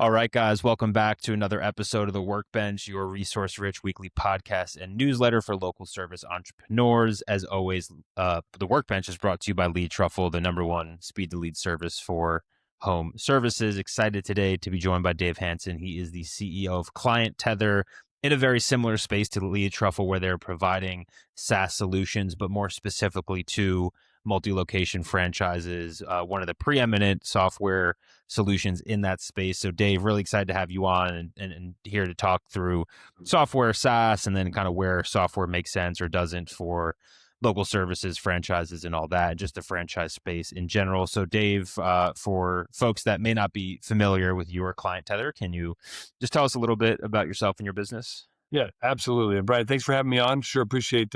All right, guys, welcome back to another episode of the Workbench, your resource rich weekly podcast and newsletter for local service entrepreneurs. As always, the Workbench is brought to you by Lead Truffle, the number one speed to lead service for home services. Excited today to be joined by Dave Hansen. He is the CEO of ClientTether, in a very similar space to Lead Truffle, where they're providing SaaS solutions, but more specifically to multi-location franchises, one of the preeminent software solutions in that space. So Dave, really excited to have you on and here to talk through software, SaaS, and then kind of where software makes sense or doesn't for local services, franchises, and all that, just the franchise space in general. So Dave, for folks that may not be familiar with your ClientTether, can you just tell us a little bit about yourself and your business? Yeah, absolutely. And Bryan, thanks for having me on. Sure appreciate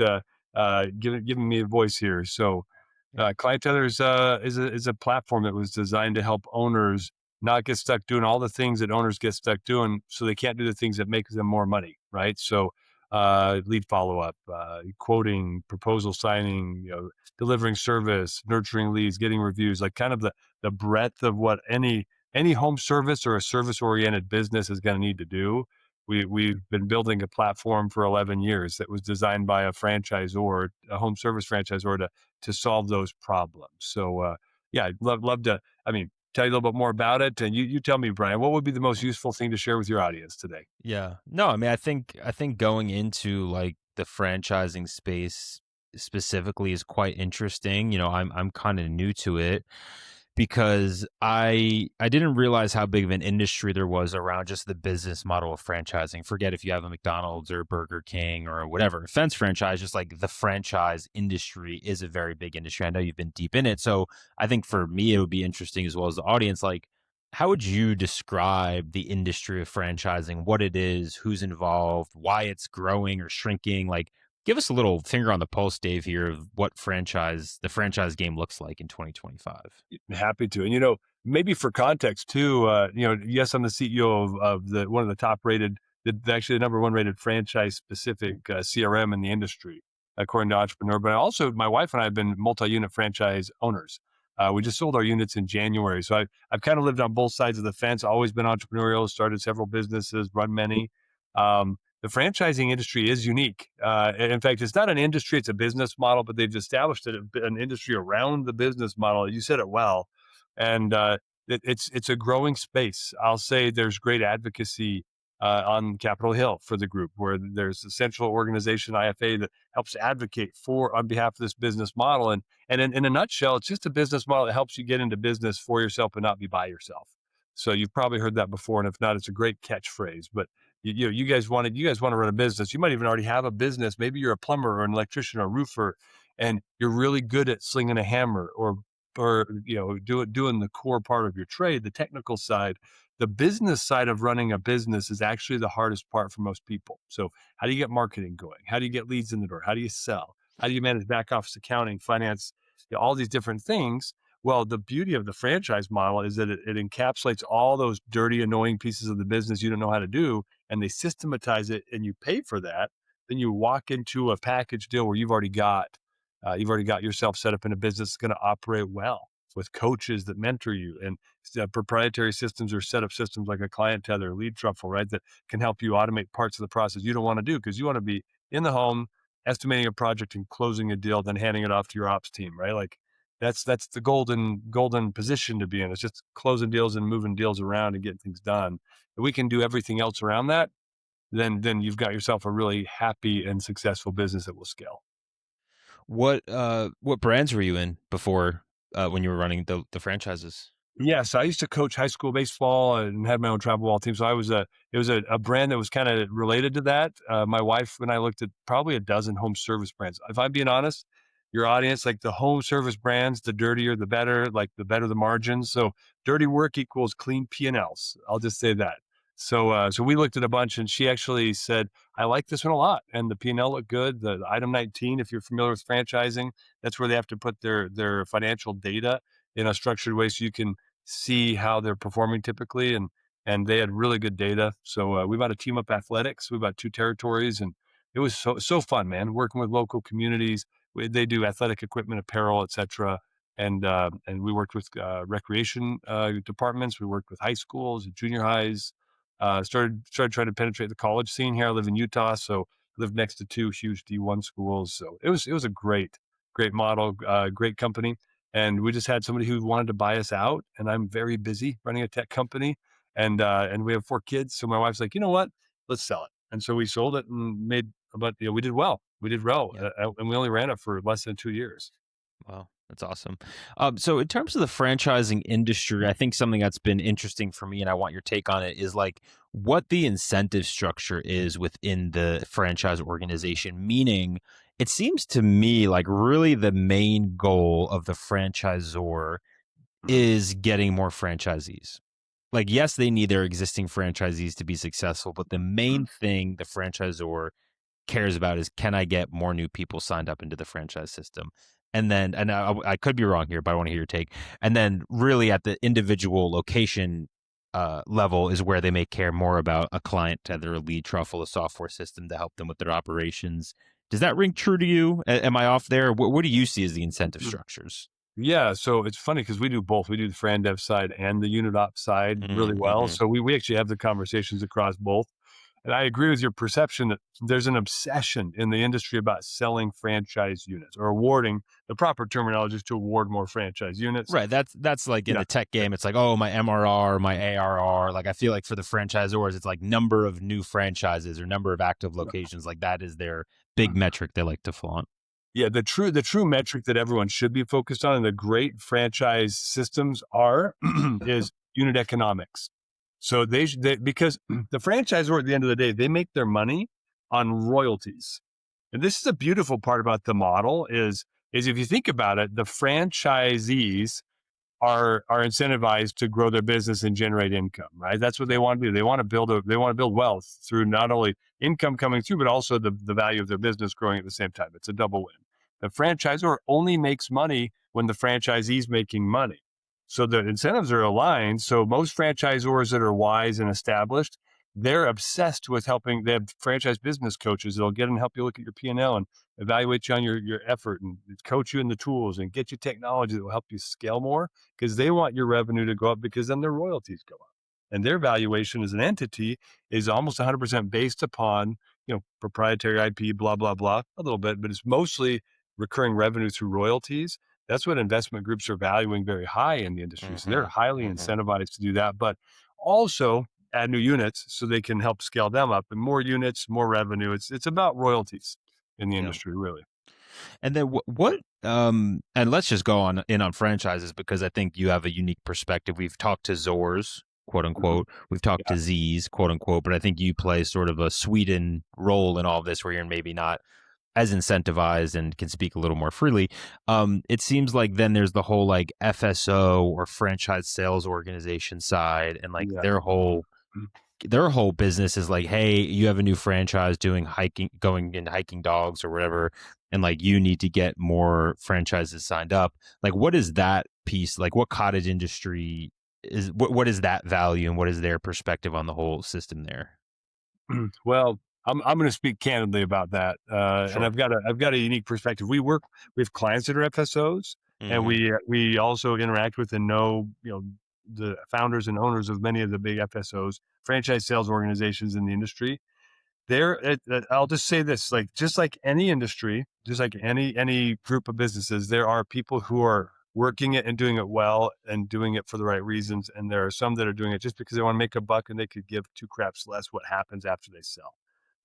giving me a voice here. So, ClientTether is a platform that was designed to help owners not get stuck doing all the things that owners get stuck doing, so they can't do the things that make them more money, right? So, lead follow up, quoting, proposal signing, delivering service, nurturing leads, getting reviews, like kind of the breadth of what any home service or a service oriented business is going to need to do. We've been building a platform for 11 years that was designed by a franchisor, a home service franchisor, to solve those problems. So, yeah, I'd love to. Tell you a little bit more about it, and you tell me, Bryan, what would be the most useful thing to share with your audience today? Yeah. No, I mean, I think going into like the franchising space specifically is quite interesting. I'm kind of new to it because I didn't realize how big of an industry there was around just the business model of franchising. Forget if you have a McDonald's or Burger King or whatever fence franchise, just like the franchise industry is a very big industry. I know you've been deep in it. So I think for me it would be interesting as well as the audience, like how would you describe the industry of franchising, what it is, who's involved, why it's growing or shrinking? Like, give us a little finger on the pulse, Dave, here of what the franchise game looks like in 2025. Happy to. And, maybe for context too, yes, I'm the CEO of the one of the top rated, actually the number one rated franchise specific CRM in the industry, according to Entrepreneur. But also, my wife and I have been multi-unit franchise owners. We just sold our units in January. So I've kind of lived on both sides of the fence, always been entrepreneurial, started several businesses, run many. The franchising industry is unique. In fact, it's not an industry, it's a business model, but they've established an industry around the business model. You said it well. And it's a growing space. I'll say there's great advocacy on Capitol Hill for the group, where there's a central organization, IFA, that helps advocate on behalf of this business model. And in a nutshell, it's just a business model that helps you get into business for yourself and not be by yourself. So you've probably heard that before, and if not, it's a great catchphrase. But you guys want to run a business. You might even already have a business. Maybe you're a plumber or an electrician or a roofer, and you're really good at slinging a hammer or doing the core part of your trade, the technical side. The business side of running a business is actually the hardest part for most people. So how do you get marketing going? How do you get leads in the door? How do you sell? How do you manage back office accounting, finance, all these different things? Well, the beauty of the franchise model is that it encapsulates all those dirty, annoying pieces of the business you don't know how to do, and they systematize it, and you pay for that. Then you walk into a package deal where you've already got yourself set up in a business that's going to operate well with coaches that mentor you, and proprietary systems or setup systems like a ClientTether, Lead Truffle, right, that can help you automate parts of the process you don't want to do, because you want to be in the home, estimating a project and closing a deal, then handing it off to your ops team, right? Like that's the golden position to be in. It's just closing deals and moving deals around and getting things done. If we can do everything else around that, then you've got yourself a really happy and successful business that will scale. What brands were you in before when you were running the franchises? Yes, I used to coach high school baseball and had my own travel ball team. So it was a brand that was kind of related to that. My wife and I looked at probably a dozen home service brands. If I'm being honest, your audience, like the home service brands, the dirtier, the better, like the better the margins. So dirty work equals clean P&Ls. I'll just say that. So we looked at a bunch, and she actually said, I like this one a lot. And the P&L looked good. The item 19, if you're familiar with franchising, that's where they have to put their financial data in a structured way so you can see how they're performing typically. And they had really good data. So we bought a Team Up Athletics. We bought 2 territories, and it was so fun, man, working with local communities. They do athletic equipment, apparel, etc. and we worked with recreation departments. We worked with high schools, junior highs. Started trying to penetrate the college scene here. I live in Utah, so I live next to two huge D1 schools. So it was a great model, great company. And we just had somebody who wanted to buy us out. And I'm very busy running a tech company, and we have 4 kids. So my wife's like, you know what? Let's sell it. And so we sold it and made about, we did well. We did well, Yeah. and we only ran it for less than 2 years. Wow, that's awesome. So in terms of the franchising industry, I think something that's been interesting for me, and I want your take on it, is like what the incentive structure is within the franchise organization. Meaning, it seems to me like really the main goal of the franchisor Mhm. is getting more franchisees. Like, yes, they need their existing franchisees to be successful, but the main thing the franchisor cares about is, can I get more new people signed up into the franchise system? And then, and I could be wrong here, but I want to hear your take. And then, really, at the individual location level, is where they may care more about a ClientTether, a lead truffle, a software system to help them with their operations. Does that ring true to you? Am I off there? What do you see as the incentive structures? Yeah, so it's funny because we do both. We do the Fran Dev side and the unit op side really well. Mm-hmm. So we actually have the conversations across both. And I agree with your perception that there's an obsession in the industry about selling franchise units or awarding. The proper terminology is to award more franchise units. Right. That's like in Yeah. the tech Yeah. game. It's like, oh, my MRR, my ARR. Like, I feel like for the franchisors, it's like number of new franchises or number of active locations. Like, that is their big metric they like to flaunt. Yeah, the true metric that everyone should be focused on, and the great franchise systems are, is unit economics. So because the franchisor at the end of the day, they make their money on royalties. And this is a beautiful part about the model is if you think about it, the franchisees are incentivized to grow their business and generate income, right? That's what they Yep. want to do. They want to build wealth through not only income coming through, but also the value of their business growing at the same time. It's a double win. The franchisor only makes money when the franchisee is making money. So the incentives are aligned. So most franchisors that are wise and established, they're obsessed with helping. They have franchise business coaches that'll get and help you look at your P&L and evaluate you on your effort and coach you in the tools and get you technology that will help you scale more, because they want your revenue to go up, because then their royalties go up. And their valuation as an entity is almost 100% based upon, proprietary IP, blah, blah, blah, a little bit, but it's mostly recurring revenue through royalties. That's what investment groups are valuing very high in the industry. So they're Mm-hmm. highly Mm-hmm. incentivized to do that, but also add new units so they can help scale them up, and more units, more revenue. It's about royalties in the Yeah. industry, really. And then what and let's just go on in on franchises, because I think you have a unique perspective. We've talked to Zors, quote Mhm. unquote. We've talked Yeah. to Z's, quote unquote, but I think you play sort of a Sweden role in all of this, where you're maybe not as incentivized and can speak a little more freely. It seems like then there's the whole like FSO or franchise sales organization side, and like Yeah. their whole business is like, hey, you have a new franchise doing hiking, going and hiking dogs or whatever, and like you need to get more franchises signed up. Like, what is that piece? Like, what cottage industry is? What is that value, and what is their perspective on the whole system there? Well, I'm going to speak candidly about that, and Sure. I've got a unique perspective. We have clients that are FSOs, and Mm-hmm. we also interact with and know, the founders and owners of many of the big FSOs, franchise sales organizations in the industry. I'll just say this: like, just like any industry, just like any group of businesses, there are people who are working it and doing it well and doing it for the right reasons, and there are some that are doing it just because they want to make a buck and they could give two craps less what happens after they sell,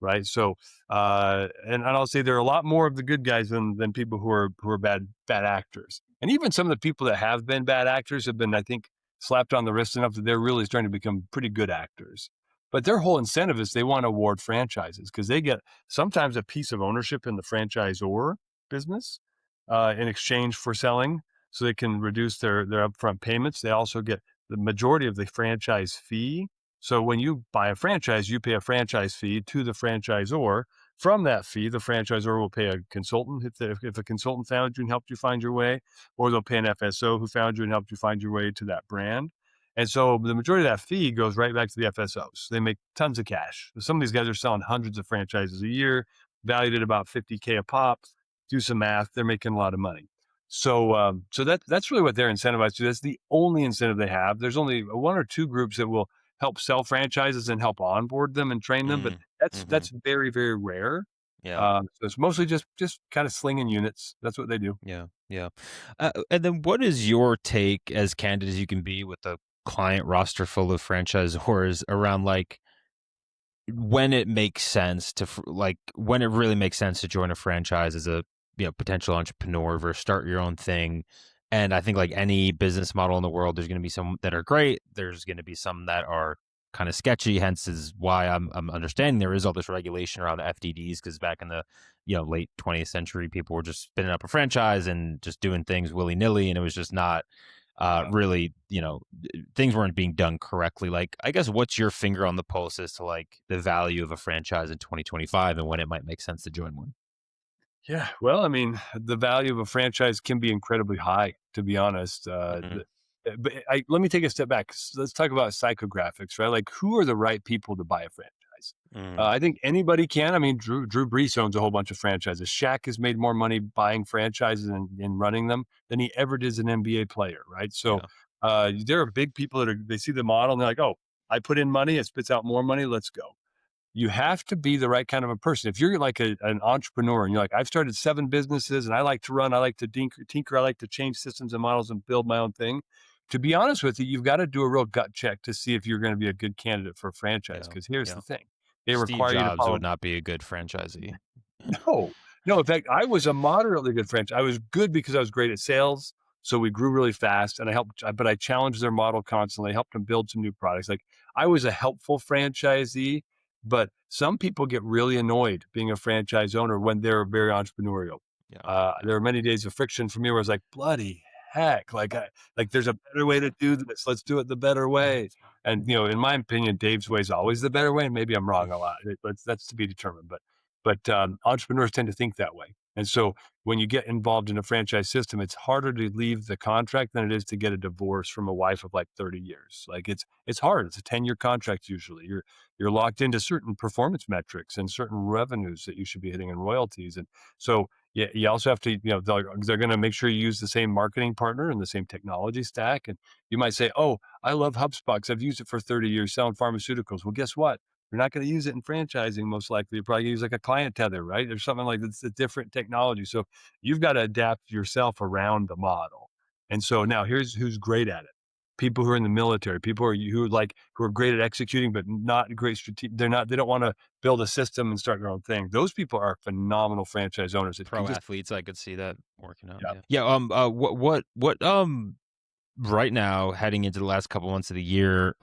right? So, and I'll say there are a lot more of the good guys than people who are bad actors, and even some of the people that have been bad actors have been, I think, slapped on the wrist enough that they're really starting to become pretty good actors. But their whole incentive is they want to award franchises because they get sometimes a piece of ownership in the franchisor business in exchange for selling, so they can reduce their upfront payments. They also get the majority of the franchise fee. So when you buy a franchise, you pay a franchise fee to the franchisor. From that fee, the franchisor will pay a consultant if a consultant found you and helped you find your way, or they'll pay an FSO who found you and helped you find your way to that brand. And so the majority of that fee goes right back to the FSOs. They make tons of cash. Some of these guys are selling hundreds of franchises a year, valued at about 50K a pop. Do some math, they're making a lot of money. So that's really what they're incentivized to. That's the only incentive they have. There's only one or two groups that will help sell franchises and help onboard them and train them, but Mm, hmm. that's very, very rare. Yeah. So it's mostly just kind of slinging units. That's what they do. Yeah. Yeah. And then what is your take, as candid as you can be, with the client roster full of franchisors, around like when it makes sense to like when it really makes sense to join a franchise as a potential entrepreneur versus start your own thing? And I think, like any business model in the world, there's going to be some that are great, there's going to be some that are kind of sketchy, hence is why I'm understanding there is all this regulation around the FDDs, because back in the late 20th century, people were just spinning up a franchise and just doing things willy-nilly, and it was just not Yeah. really, things weren't being done correctly. Like, I guess, what's your finger on the pulse as to like the value of a franchise in 2025 and when it might make sense to join one? Yeah, well, I mean, the value of a franchise can be incredibly high, to be honest. Hmm. But let me take a step back. Let's talk about psychographics, right? Like, who are the right people to buy a franchise? Mm, I think anybody can. I mean, Drew Brees owns a whole bunch of franchises. Shaq has made more money buying franchises and running them than he ever did as an NBA player, right? So yeah. there are big people that they see the model and they're like, oh, I put in money, it spits out more money. Let's go. You have to be the right kind of a person. If you're like an entrepreneur and you're like, I've started 7 businesses and I like to run, I like to tinker, I like to change systems and models and build my own thing. To be honest with you, you've got to do a real gut check to see if you're going to be a good candidate for a franchise. Yeah. Because here's Yeah. the thing, they Steve require you to Jobs follow. would not be a good franchisee. No, no. In fact, I was a moderately good franchise. I was good because I was great at sales, so we grew really fast, and but I challenged their model constantly. Helped them build some new products. Like, I was a helpful franchisee, but some people get really annoyed being a franchise owner when they're very entrepreneurial. Yeah. There Yeah. are many days of friction for me where I was like, bloody heck, like there's a better way to do this. Let's do it the better way. And in my opinion, Dave's way is always the better way. And maybe I'm wrong a lot, but that's to be determined. But entrepreneurs tend to think that way. And so when you get involved in a franchise system, it's harder to leave the contract than it is to get a divorce from a wife of like 30 years. Like, it's hard. It's a 10-year contract usually. You're locked into certain performance metrics and certain revenues that you should be hitting in royalties. And so you also have to, they're going to make sure you use the same marketing partner and the same technology stack. And you might say, oh, I love HubSpot because I've used it for 30 years selling pharmaceuticals. Well, guess what? You're not going to use it in franchising, most likely. You're probably gonna use like a ClientTether, right? Or something like that's a different technology. So you've got to adapt yourself around the model. And so now here's who's great at it. People who are in the military, people who are great at executing, but not great strategic. They don't want to build a system and start their own thing. Those people are phenomenal franchise owners that can Pro just, athletes, I could see that working out. yeah. Yeah. Yeah. What right now, heading into the last couple months of the year,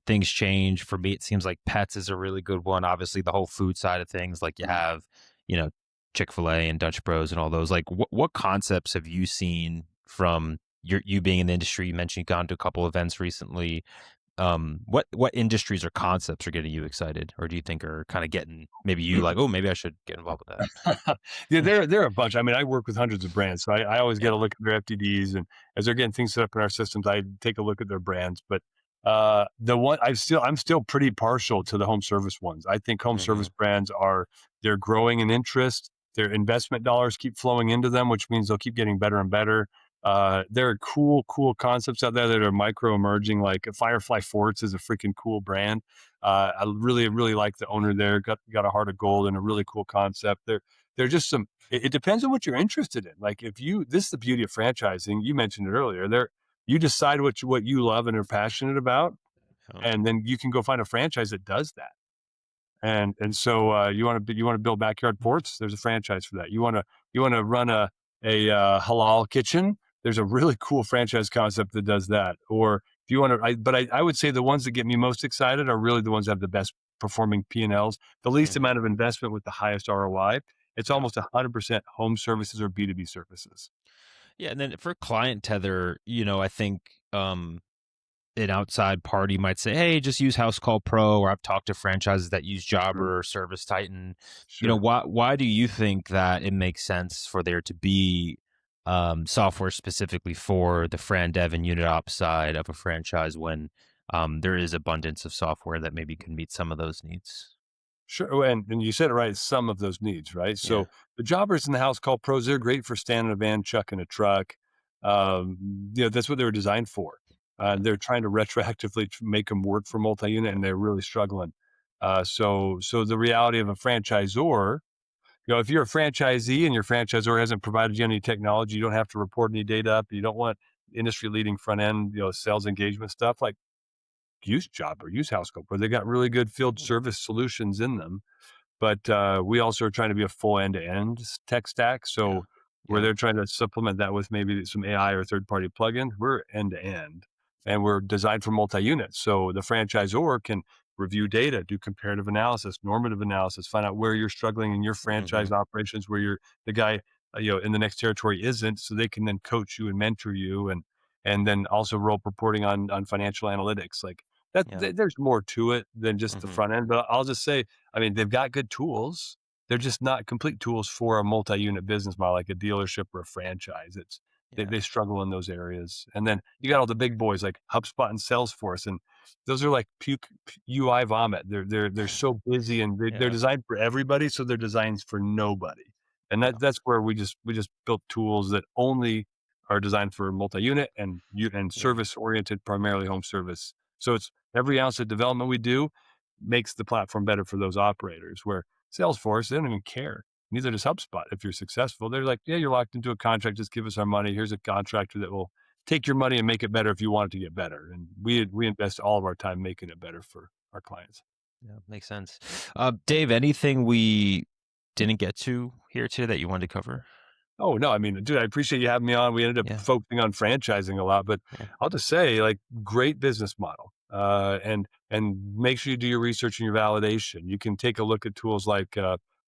things change for me. It seems like pets is a really good one. Obviously, the whole food side of things, like you have, you know, Chick-fil-A and Dutch Bros and all those. Like, what concepts have you seen from you being in the industry? You mentioned you've gone to a couple events recently. What industries or concepts are getting you excited, or do you think are kind of getting maybe you like, oh, maybe I should get involved with Yeah, that? there are a bunch. I mean, I work with hundreds of brands, so I always get Yeah. a look at their FTDs, and as they're getting things set up in our systems, I take a look at their brands. But I'm still pretty partial to the home service ones. I think home Hmm. service brands they're growing in interest. Their investment dollars keep flowing into them, which means they'll keep getting better and better. There are cool concepts out there that are micro emerging. Like Firefly Forts is a freaking cool brand. I really like the owner there. Got a heart of gold and a really cool concept. They're just some. It depends on what you're interested in. Like, this is the beauty of franchising. You mentioned it earlier. You decide what you love and are passionate about, Yeah. and then you can go find a franchise that does that. And so you want to build backyard ports. There's a franchise for that. You want to run a halal kitchen. There's a really cool franchise concept that does that. Or if you want to, I would say the ones that get me most excited are really the ones that have the best performing P&Ls, the least Hmm. amount of investment with the highest ROI. It's Yeah. almost 100% home services or B2B services. Yeah. And then for client tether, I think an outside party might say, hey, just use House Call Pro, or I've talked to franchises that use Sure. Jobber or Service Titan. Sure. Why do you think that it makes sense for there to be software specifically for the fran dev and unit ops side of a franchise when there is abundance of software that maybe can meet some of those needs? Sure. Oh, and you said it right, some of those needs, right? Yeah. So the jobbers in the house call pros, they're great for standing in a van, chucking a truck. That's what they were designed for. Yeah. They're trying to retroactively make them work for multi-unit, and they're really struggling. So the reality of a franchisor, if you're a franchisee and your franchisor hasn't provided you any technology, you don't have to report any data up. You don't want industry leading front end, sales engagement stuff, like use Jobber, use HouseCope, where they got really good field Mm. service solutions in them. But we also are trying to be a full end-to-end tech stack. Yeah. So where Yeah. they're trying to supplement that with maybe some AI or third-party plugins, we're end-to-end, and we're designed for multi-unit. So the franchisor can review data, do comparative analysis, normative analysis, find out where you're struggling in your franchise Hmm. operations, where you're the guy in the next territory isn't, so they can then coach you and mentor you, and then also role reporting on financial analytics. Like that, Yeah. there's more to it than just the Hmm. front end. But I'll just say, I mean, they've got good tools. They're just not complete tools for a multi-unit business model like a dealership or a franchise. They, Yeah. they struggle in those areas. And then you got all the big boys like HubSpot and Salesforce, and those are like puke UI vomit. They're so busy, and they're Yeah. designed for everybody, so they're designed for nobody. And Yeah. that's where we just built tools that only are designed for multi-unit and Yeah. service oriented, primarily home service. So it's every ounce of development we do makes the platform better for those operators. Where Salesforce, they don't even care. Neither does HubSpot. If you're successful, they're like, yeah, you're locked into a contract. Just give us our money. Here's a contractor that will take your money and make it better if you want it to get better. And we invest all of our time making it better for our clients. Yeah. Makes sense. Dave, anything we didn't get to here today that you wanted to cover? Oh, no, I mean, dude, I appreciate you having me on. We ended up Yeah. focusing on franchising a lot, but Yeah. I'll just say, like, great business model. And make sure you do your research and your validation. You can take a look at tools like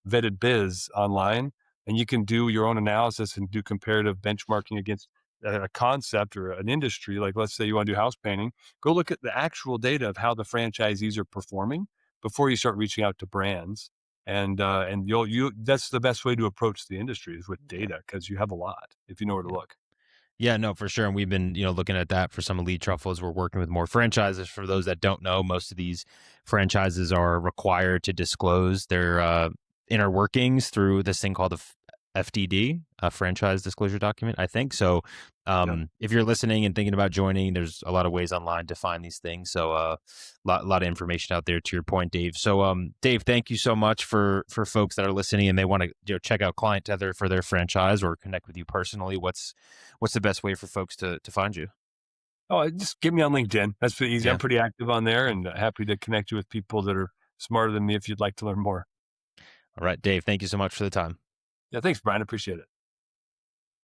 Vetted Biz online, and you can do your own analysis and do comparative benchmarking against a concept or an industry. Like, let's say you want to do house painting, go look at the actual data of how the franchisees are performing before you start reaching out to brands. And you that's the best way to approach the industry is with Yeah. data, because you have a lot if you know where to Yeah. look. Yeah, no, for sure. And we've been, looking at that for some elite truffles. We're working with more franchises. For those that don't know, most of these franchises are required to disclose their inner workings through this thing called the FDD, a franchise disclosure document, I think. So, Yeah. if you're listening and thinking about joining, there's a lot of ways online to find these things. So, lot of information out there. To your point, Dave. So, Dave, thank you so much for folks that are listening and they want to check out ClientTether for their franchise or connect with you personally. What's the best way for folks to find you? Oh, just get me on LinkedIn. That's pretty easy. I'm Yeah. pretty active on there, and happy to connect you with people that are smarter than me if you'd like to learn more. All right, Dave, thank you so much for the time. Yeah, thanks, Brian. Appreciate it.